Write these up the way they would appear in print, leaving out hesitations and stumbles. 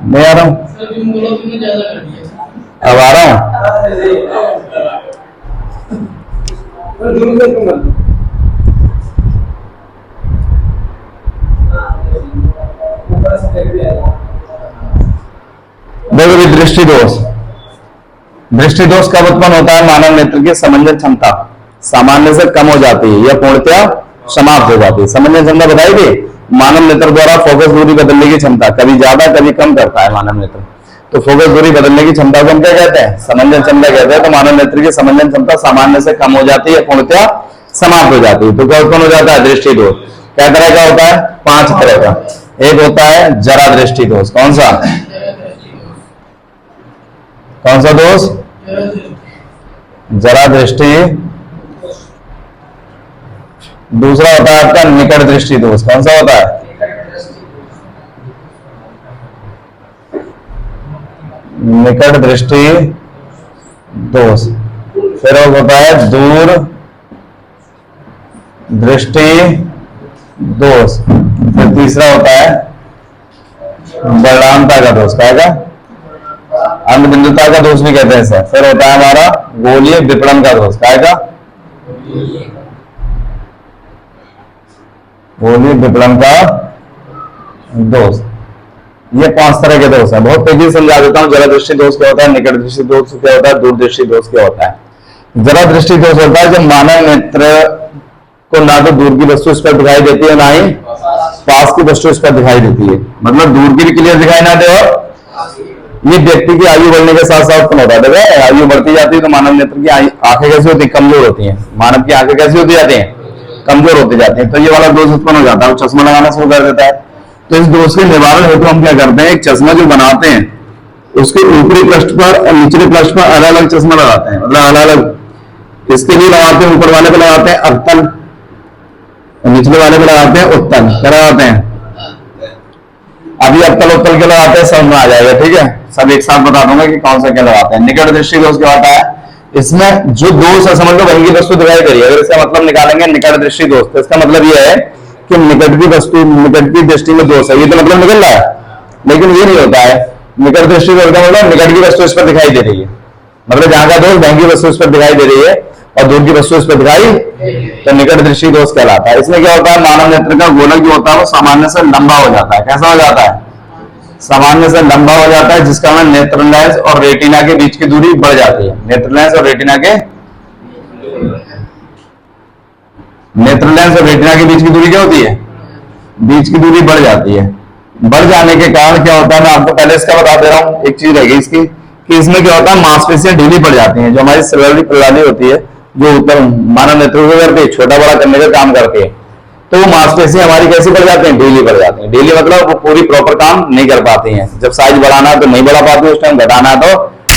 नहीं आ रहा हूँ, अब आ रहा हूँ। देखो दृष्टि दोष, दृष्टि दोष कब उत्पन्न होता है? मानव नेत्र की समंजन क्षमता सामान्य से कम हो जाती है या पूर्णतया समाप्त हो जाती है। समंजन क्षमता बताई थी, मानव नेत्र द्वारा फोकस दूरी बदलने की क्षमता, कभी ज्यादा कभी कम करता है मानव नेत्र। तो फोकस दूरी बदलने की क्षमता को हम क्या कहते हैं? समंजन क्षमता कहते हैं। तो मानव नेत्र की समंजन क्षमता सामान्य से कम हो जाती है, पूर्णतया समाप्त हो जाती है। तो क्या उत्पन्न हो जाता है? दृष्टि दोष। क्या तरह का होता है? 5 तरह का। एक होता है जरा दृष्टि दोष। कौन सा? कौन सा दोष? जरा दृष्टि। दूसरा होता है आपका निकट दृष्टि दोष। कौन सा होता है? निकट दृष्टि दोष। फिर होता है दूर दृष्टि दोष। फिर तीसरा होता है बलरामता का दोष। क्या का? अंधबिंदुता का दोष भी कहते हैं सर। फिर होता है हमारा गोलीय विपणन का दोष। क्या का? गोलीय विपणन का दोष। ये 5 तरह के दोष है। बहुत तेजी से समझा देता हूं। जरा दृष्टि दोष क्या होता है, निकट दृष्टि दोष क्या होता है, दूरदृष्टि दोष क्या होता है। जरा दृष्टि दोष होता है जब मानव नेत्र को ना तो दूर की वस्तु इस पर दिखाई देती है, ना ही पास की वस्तु इस पर दिखाई देती है। मतलब दूर की भी क्लियर दिखाई ना दे, और ये व्यक्ति की आयु बढ़ने के साथ साथ उत्पन्न होता है। देखो आयु बढ़ती जाती है तो मानव नेत्र की आंखें कैसी होती है? कमजोर होती हैं। मानव की आंखें कैसी होती जाती हैं? कमजोर होती जाती है। तो ये वाला दोष उत्पन्न हो जाता है, चश्मा लगाना शुरू कर देता है। तो इस दोष के निवारण हेतु हम क्या करते हैं? एक चश्मा जो बनाते हैं उसके ऊपरी पृष्ठ पर और निचले पृष्ठ पर अलग अलग चश्मा लगाते हैं। मतलब अलग अलग इसके लिए लगाते हैं। ऊपर वाले पे लगाते हैं अवतल, निचले वाले पे लगाते हैं उत्तल। क्या लगाते हैं? अभी अवतल उत्तल के लगाते हैं, समझ में आ जाएगा। ठीक है, सब एक साथ बता दूंगा कि कौन सा क्या लगाते हैं। निकट दृष्टि दोष क्या होता है? इसमें जो दोष है समझ लो वहीं की वस्तु दिखाई दे रही है। अगर इसका मतलब निकालेंगे निकट दृष्टि दोष, तो इसका मतलब यह है कि निकट की वस्तु, निकट की दृष्टि में दोष है, ये तो मतलब निकल रहा है। लेकिन ये नहीं होता है। निकट दृष्टि दोष का मतलब निकट की वस्तु इस पर दिखाई दे रही है, मतलब जहां का दोष वहीं की वस्तु इस पर दिखाई दे रही है और दूर की वस्तु इस पर दिखाई, तो निकट दृष्टि दोष कहलाता है। इसमें क्या होता है? मानव नेत्र का गोलक जो होता है वो सामान्य से लंबा हो जाता है। कैसा हो जाता है? सामान्य से लंबा हो जाता है, जिसका मतलब नेत्र लेंस और रेटिना के बीच की दूरी बढ़ जाती है। नेत्र लेंस और रेटिना के बीच की दूरी क्या होती है? बीच की दूरी बढ़ जाती है। बढ़ जाने के कारण क्या होता है? मैं आपको पहले इसका बता दे रहा हूं। एक चीज रहेगी इसकी कि इसमें क्या होता है? मांसपेशियां ढीली पड़ जाती हैं। जो हमारी सेलुलरी प्रणाली होती है, जो ऊपर मानव नेत्र को करती है, छोटा बड़ा करने का काम करती है, तो वो मांसपेशियां हमारी कैसी पड़ जाती हैं? ढीली पड़ जाती हैं। ढीली मतलब वो पूरी प्रॉपर काम नहीं कर पाती हैं। जब साइज बढ़ाना है तो नहीं बढ़ा पाती है, उस टाइम घटाना है तो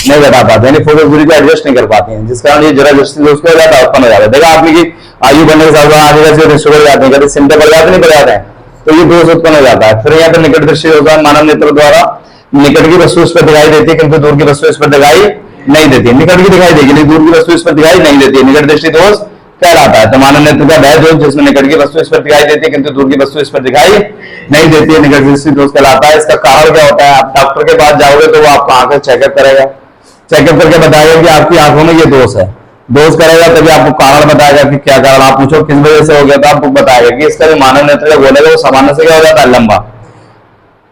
नहीं घटा पाते, यानी फोकस दूरी को एडजस्ट नहीं कर पाती हैं, जिस कारण ये जरा दृष्टि दोष हो जाता है, उत्पन्न हो जाता है। देखा आपने कि आयु बढ़ने के साथ आगे कैसे दृष्टि बढ़ जाते हैं, कभी सिमटे बढ़ जाते नहीं बढ़ जाते हैं, तो ये दोष उत्पन्न हो जाता है। फिर यहाँ पे निकट दृष्टि होता है, मानव नेत्र द्वारा निकट की वस्तु इस पर दिखाई देती है किंतु दूर की वस्तु इस पर दिखाई नहीं देती है। निकट की दिखाई देगी लेकिन दूर की वस्तु इस पर दिखाई नहीं देती है, निकट दृष्टि दोष कहलाता है। तो मानव नेत्र का वह दोष जिसमें निकट की वस्तु इस पर दिखाई देती है किंतु दूर की वस्तु इस पर दिखाई नहीं देती है, निकट दृष्टि दोष कहलाता है। इसका कारण क्या होता है? आप डॉक्टर के पास जाओगे तो वो आपका आंखें चेकअप करेगा, चेकअप करके बताएगा कि आपकी आंखों में ये दोष है। दोष करेगा तभी आपको कारण बताएगा कि क्या कारण। आप पूछो किस वजह से हो गया, तो आपको बताएगा कि इसका जो मानव नेत्र का गोलक है वो सामान्य से क्या हो जाता है? लंबा।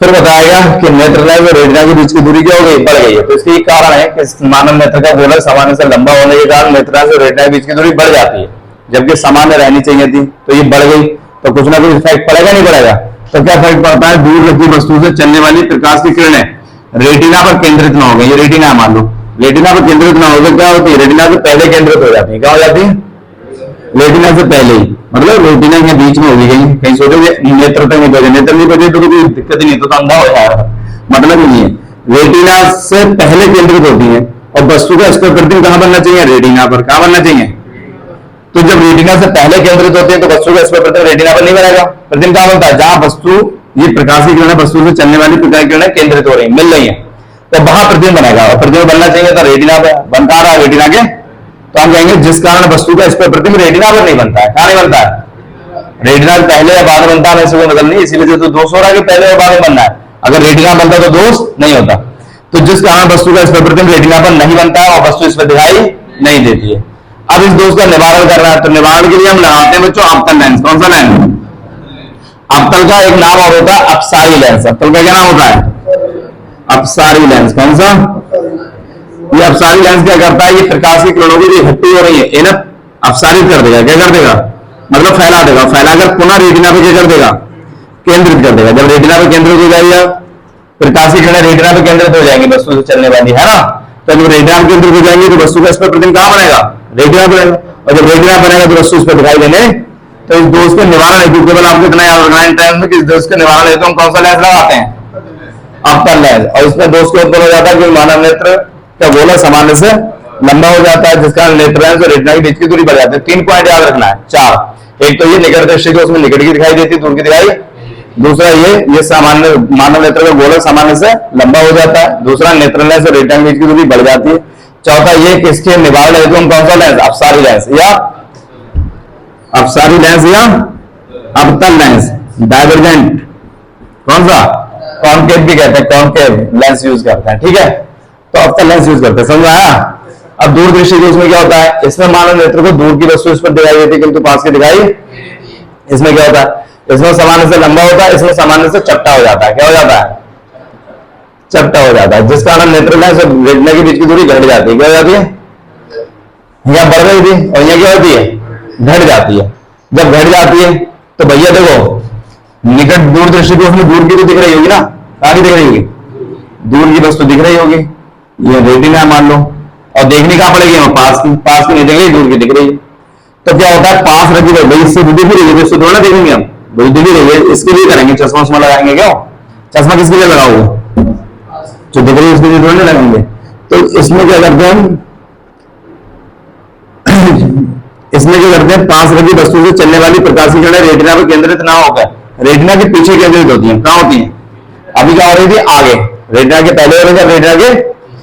फिर बताएगा कि नेत्र लेंस और रेटिना के बीच की दूरी क्या हो गई? बढ़ गई है। तो इसकी कारण है कि मानव नेत्र का गोलक सामान्य से लंबा होने के कारण नेत्र लेंस और रेटिना के बीच की दूरी बढ़ जाती है, जबकि सामान्य रहनी चाहिए थी, तो ये बढ़ गई। तो कुछ ना कुछ इफेक्ट पड़ेगा नहीं पड़ेगा? तो क्या इफेक्ट पड़ता है? दूर रखी वस्तु से चलने वाली प्रकाश की किरणें रेटिना पर केंद्रित ना हो गई। ये रेटिना है, मान लो रेटिना पर केंद्रित ना होकर क्या होती है? रेटिना से पहले केंद्रित हो जाती है। क्या हो जाती है? रेटिना से पहले ही, मतलब रेटिना के बीच में होगी कहीं कहीं सोचो नेत्र तक नहीं पहुंचे, नेत्र नहीं पहुंचे तो कोई दिक्कत ही नहीं, तो अंधा हो जाएगा, मतलब ही नहीं है। रेटिना से पहले केंद्रित होती है और वस्तु का इस पर प्रतिबिंब कहां बनना चाहिए? रेटिना पर। कहां बनना चाहिए? तो जब रेटिना से पहले केंद्रित होती है तो वस्तु का इस पर प्रतिबिंब रेटिना पर नहीं बनेगा। प्रतिबिंब कहां बनता है? जहां वस्तु, ये प्रकाश की किरणें वस्तु से चलने वाली प्रकाश की किरणें केंद्रित हो रही है, मिल रही है, तो वहां प्रतिबिंब बनेगा। और प्रतिबिंब बनना चाहिए तो रेटिना पे बनता रहा, रेटिना के, तो हम कहेंगे जिस कारण वस्तु का इस पर प्रतिबिंब रेटिना पर नहीं बनता है। कहां नहीं बनता है? रेटिना पहले या बाद में बनता है, कोई मतलब नहीं, इसीलिए तो दोष हो रहा है कि पहले या बाद में बनना है। अगर रेटिना बनता तो दोष नहीं होता। तो जिस कारण वस्तु का इस पर प्रतिबिंब रेटिना पर नहीं बनता है और वस्तु इस पर दिखाई नहीं देती है। अब इस दोष का निवारण करना है, तो निवारण के लिए हम लगाते हैं बच्चों अवतल लेंस। कौन सा लेंस? अवतल का एक नाम और होता है अपसारी लेंस। अवतल का क्या नाम होता है? अपसारी लेंस। कौन सा? ये अपसारी लेंस क्या करता है? ये प्रकाश की किरणों की जो इकट्ठी हो रही है इन्हें अपसारित कर देगा। क्या कर देगा? मतलब फैला देगा। फैलाकर पुनः रेटिना पे क्या कर देगा? केंद्रित कर देगा। जब रेटिना पे केंद्रित हो जाएगा, प्रकाश की किरणें रेटिना पे केंद्रित हो जाएंगी वस्तु से चलने वाली, है ना। तो जब रेटिना पे केंद्रित हो जाएंगी तो वस्तु का इस पर प्रतिबिंब कहां बनेगा? रेटिना बनेगा। और जब रेटिना बनेगा तो वस्तु इस पर दिखाई देने। तो इस दोष के निवारण हेतु केवल आपको इतना याद रखना है टाइम में कि इस दोष के निवारण हेतु हम कौन सा लेंस लगाते हैं? अवतल लेंस। और इसमें दोष के उत्पन्न हो जाता है कि मानव नेत्र का गोला सामान्य से लंबा हो जाता है, जिसका नेत्र लेंस और रेटिना के बीच की दूरी बढ़ जाती है। 3 पॉइंट याद रखना है, 4। एक तो ये निकट दृष्टि जो उसमें निकट की दिखाई देती है, दूर की दिखाई। दूसरा ये सामान्य मानव नेत्र का गोलक सामान्य से लंबा हो जाता है। दूसरा नेत्र लेंस और रेटिना के बीच की दूरी बढ़ जाती है। चौथा ये कि इसके निवारण हेतु हम कौन सा लेंस? अपसारी लेंस या अवतल लेंस, डाइवर्जेंट, कौन सा? कॉनकेव भी कहते हैं, कॉनकेव लेंस यूज करते हैं। ठीक है, तो अवतल लेंस यूज करते हैं। समझ आया? अब दूर दृष्टि के उसमें क्या होता है? इसमें मानव नेत्र को दूर की वस्तु इस पर दिखाई देती है किंतु पास की दिखाई। इसमें क्या होता है? इसमें सामान्य से लंबा होता है, इसमें सामान्य से चपटा हो जाता है। क्या हो जाता है? चपटा हो जाता है, जिस कारण नेत्र लेंस और रेटिना के बीच की दूरी घट जाती है। क्या हो जाती है? यह बढ़ रही थी और यह क्या होती है? घट जाती है। जब घट जाती है तो भैया देखो, निकट दूर दृष्टि को उसमें दूर की तो दिख रही होगी ना, कहां की दिख रही होगी? दूर की वस्तु दिख रही होगी। ये रेटिना मान लो, और देखनी कहां पड़ेगी? पास की नहीं दिख रही, दूर की दिख रही है। तो क्या होता है? पास रखी भाई, इससे दिख रही है, इससे थोड़ा देखेंगे हम, वही दिख रही है, इसके लिए करेंगे चश्मा उस्मा लगाएंगे। क्यों चश्मा किसके लिए लगाओगे? जो दिख रही है उसके लिए थोड़ा लगाएंगे। तो इसमें क्या करते हैं इसमें क्या करते हैं? पास रखी वस्तु से चलने वाली प्रकाश की किरणें रेटिना पर केंद्रित ना होकर रेटिना के पीछे केंद्रित होती हैं। कहां होती हैं? अभी क्या हो रही थी? आगे। रेटिना के पहले हो रही थी, रेटिना के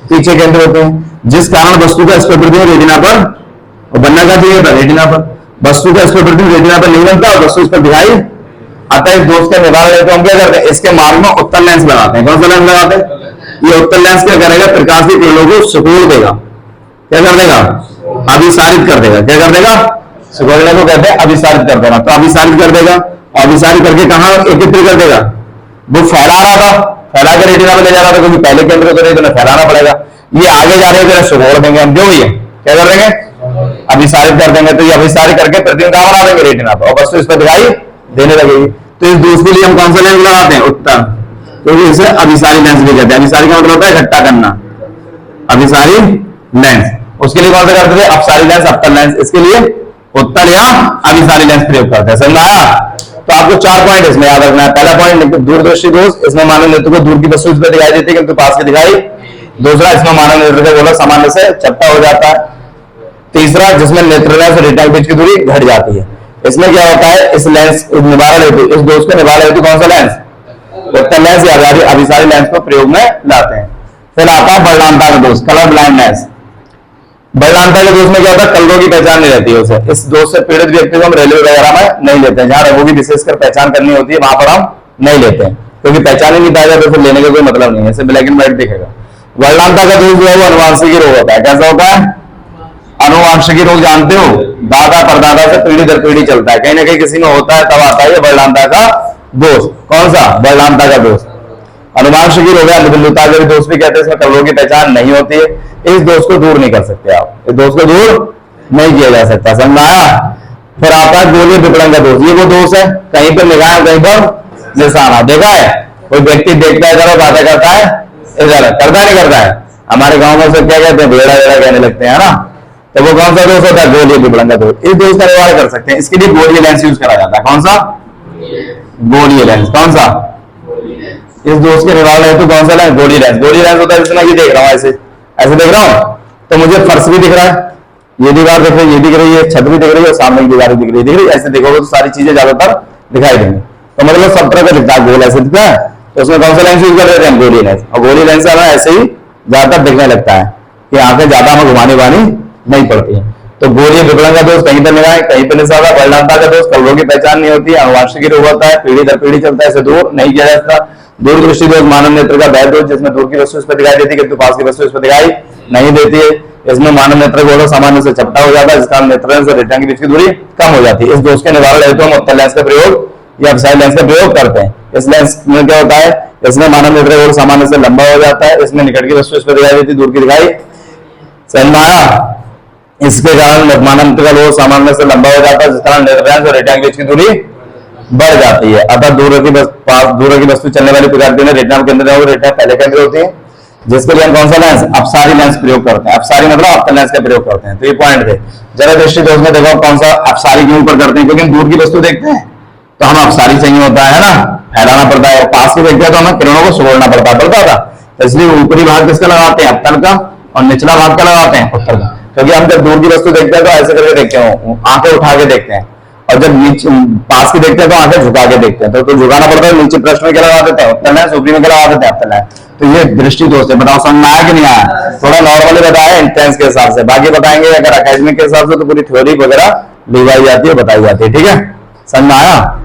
पीछे केंद्रित होते हैं, जिस कारण वस्तु का स्पर्श प्रतिबिंब रेटिना पर और बनना का चाहिए था रेटिना पर। वस्तु का स्पर्श प्रतिबिंब रेटिना पर नहीं बनता और वस्तु इस पर दिखाई। अतः इस दोष का निवारण है तो हम क्या करते हैं? इसके मार्ग में उत्तल लेंस लगाते हैं। कौन सा लेंस लगाते हैं? ये उत्तल लेंस क्या करेगा? प्रकाश की किरणों को सिकुड़ देगा। क्या कर देगा? अभिसारित कर देगा। क्या कर देगा? सिकुड़ने को कहते हैं अभिसारित कर देना। तो अभिसारित कर देगा, अभिसारित करके कहां एकत्रित कर देगा? वो फैला रहा था, फैला कर रेटिना में ले जा रहा था, क्योंकि पहले केंद्र तो नहीं, तो फैलाना पड़ेगा। ये आगे जा रहे हैं तो सिकुड़ देंगे हम। जो ये क्या कर देंगे? अभिसारित कर देंगे। तो ये अभिसारित करके प्रतिबिंब कहां बना देंगे? रेटिना पर, और वस्तु इस पर दिखाई देने लगेगी। तो इस दोष के लिए हम कौन सा लेंस लगाते हैं? उत्तल, क्योंकि इसे अभिसारी लेंस भी कहते हैं। अभिसारी का मतलब होता है इकट्ठा करना, अभिसारी लेंस। उसके लिए कौन सा करते थे? अपसारी लेंस, अवतल लेंस। इसके लिए उत्तल या अभिसारी लेंस प्रयोग करते हैं। समझ आया? तो आपको 4 पॉइंट इसमें याद रखना है। पहला पॉइंट दूरदृष्टि दोष, इसमें मानव नेत्र को दूर की वस्तु इस पर दिखाई देती है किंतु पास की दिखाई। दूसरा, इसमें मानव नेत्र का गोलक सामान्य से चपटा हो जाता है। तीसरा, जिसमें नेत्र लेंस और रेटिना के बीच की दूरी घट जाती है। इसमें क्या होता है? इस लेंस निवारण हेतु, इस दोष के निवारण हेतु कौन सा लेंस? उत्तल लेंस या अभिसारी लेंस को प्रयोग में लाते हैं। फिर आता है बलरामता का दोष, कलर ब्लाइंडनेस। बलरामता के दोष में क्या होता है? कलरों की पहचान नहीं रहती है उसे। इस दोष से पीड़ित व्यक्ति को हम रेलवे वगैरह में नहीं लेते हैं। जहां रंगों की विशेषकर पहचान करनी होती है वहां पर हम नहीं लेते हैं, क्योंकि पहचान ही नहीं पाएगा तो फिर लेने का कोई मतलब नहीं है, इसे ब्लैक एंड व्हाइट दिखेगा। बलरामता का दोष जो है वो अनुवांशिकी रोग होता है। कैसा होता है? अनुवांशिकी रोग जानते हो? दादा परदादा से पीढ़ी दर पीढ़ी चलता है, कहीं ना कहीं किसी में होता है, तब आता है ये बलरामता का दोष। कौन सा? बलरामता का दोष। अनुवांशिकी रोग है, निबंधता का दोष भी कहते हैं। इसमें कलरों की पहचान नहीं होती है। इस दोष को दूर नहीं कर सकते आप, इस दोष को दूर नहीं किया जा सकता। समझ आया? फिर आता है गोलीय विपणन का दोष। ये वो दोष है, कहीं पर निगाह, कहीं पर निशाना। देखा है? कोई व्यक्ति देखता है, इधर बातें करता है, इधर करता नहीं करता है। हमारे गांव में से क्या कहते हैं? भेड़ा वेड़ा कहने लगते हैं ना। तो वो कौन सा दोष होता है? गोलीय विपणन का दोष। इस दोष का निवारण कर सकते हैं। इसके लिए गोलीय लेंस यूज करा जाता है। कौन सा? गोलीय लेंस। कौन सा? इस दोष के निवारण हेतु कौन सा लेंस? गोलीय लेंस। गोलीय लेंस होता है जिसमें ये देख रहा हूं, ऐसे ऐसे देख रहा हूं, तो मुझे फर्श भी दिख रहा है, ये दीवार दिख रही है, ये दिख रही है, छत भी दिख रही है, सामने की दीवार दिख रही है। ऐसे देखोगे तो सारी चीजें ज्यादातर दिखाई देंगी। तो मतलब सब तरह का दिखता है, गोल ऐसे दिखता है। तो उसमें कौन सा लेंस यूज कर रहे हैं? गोली लेंस। और गोली लेंस हमें ऐसे ही ज्यादातर दिखने लगता है कि आंखें ज्यादा हमें घुमानी उमानी नहीं पड़ती है। तो गोलीय विकलन का दोष कहीं पर लगाए, कहीं पर निशान, परिणामता का दोष कलरों की पहचान नहीं होती, अनुवांशिक रोग होता है, पीढ़ी दर पीढ़ी चलता है, इसे दूर नहीं किया जाता। दूरदृष्टि दोष मानव नेत्र का वैध दोष, जिसमें दूर की वस्तु इस पर दिखाई देती है किंतु पास की वस्तु इस पर दिखाई नहीं देती है। इसमें मानव नेत्र गोलों सामान्य से चपटा हो जाता है, जिसका नेत्र लेंस और रेटिना के बीच की दूरी कम हो जाती है। इस दोष के निवारण हेतु हम उत्तल लेंस का प्रयोग या अपसाइड लेंस का प्रयोग करते हैं। इस लेंस में क्या होता है, इसमें मानव नेत्र गोल सामान्य से लंबा हो जाता है, इसमें निकट की वस्तु इस पर दिखाई देती, दूर की दिखाई समझ में आया। इसके कारण मानव नेत्र का गोल सामान्य से लंबा हो जाता है, जिस कारण नेत्र लेंस और रेटिना के बीच की दूरी बढ़ जाती है। अतः दूर की वस्तु चलने वाली प्रकार में रेटिना के अंदर रेटिना पहले केंद्र होती है, जिसके लिए हम कौन सा लेंस, अपसारी लेंस प्रयोग करते हैं। अपसारी मतलब अपतल लेंस का प्रयोग करते हैं। तो ये पॉइंट थे। जरा दृष्टि दोष में देखो कौन सा अपसारी क्यों ऊपर करते हैं, क्योंकि हम दूर की वस्तु देखते हैं तो हम अपसारी चाहिए होता है ना, फैलाना पड़ता है। और पास की देखते हैं तो हमें किरणों को सुगड़ना पड़ता था। तो इसलिए ऊपरी भाग किसका लगाते हैं, अपतल का, और निचला भाग का लगाते हैं, उत्तल का। क्योंकि हम जब दूर की वस्तु देखते हैं तो ऐसे करके देखते हैं, आंखें उठा के देखते हैं, और जब नीचे पास की देखते हैं तो आंखें झुका के देखते हैं। तो झुकाना पड़ता है। नीचे पृष्ठ में क्या लगा देते हैं, उत्तल लेंस, ऊपरी में क्या लगा देते हैं, अपतल लेंस। तो ये दृष्टि दोष है। बताओ समझ में आया कि नहीं आया? थोड़ा नॉर्मली बताया एंट्रेंस के हिसाब से, बाकी बताएंगे अगर अकेडमिक के हिसाब से तो पूरी थ्योरी वगैरह लिखवाई जाती है, बताई जाती है। ठीक है, समझ में आया?